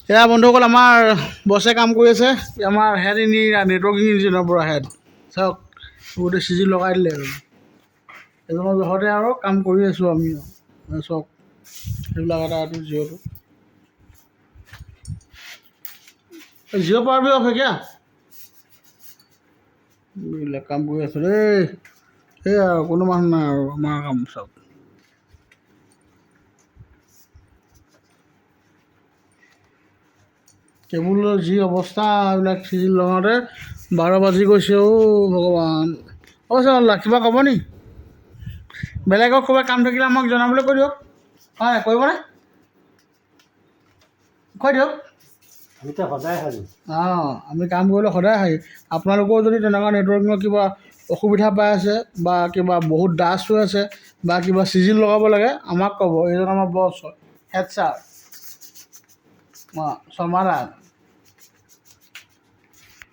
এয়া বন্ধুসকল আমাৰ বছে কাম কৰি আছে আমাৰ হেড নেটৱৰ্কিং ইঞ্জিনিয়াৰৰ পৰা হেড চাওক গোটেই চিজি লগাই দিলে আৰু এজনৰ জহতে আৰু কাম কৰি আছোঁ আমি চাওক সেইবিলাক এটা জিঅ' পাৱাৰ বি অফ কিয়া এইবিলাক কাম কৰি আছোঁ দেই সেয়া আৰু কোনো মানুহ নাই আৰু আমাৰ কাম চাওক কেবুলৰ যি অৱস্থা এইবিলাক চিজিল লগাওঁতে 12 বাজি গৈছে অ' ভগৱান অ' চাওক কিবা ক'ব নি বেলেগক ক'ৰবাত কাম থাকিলে আমাক জনাবলৈ কৈ দিয়ক হয় কৰিবনে কৈ দিয়ক সদায় হাৰি আমি কাম কৰিলে সদায় হাৰি আপোনালোকেও যদি তেনেকুৱা নেটৱৰ্কিঙৰ কিবা অসুবিধা পাই আছে বা কিবা বহুত ডাষ্ট হৈ আছে বা কিবা চিজিল লগাব লাগে আমাক ক'ব এইজন আমাৰ বছ হেড ছাৰ শৰ্মা দা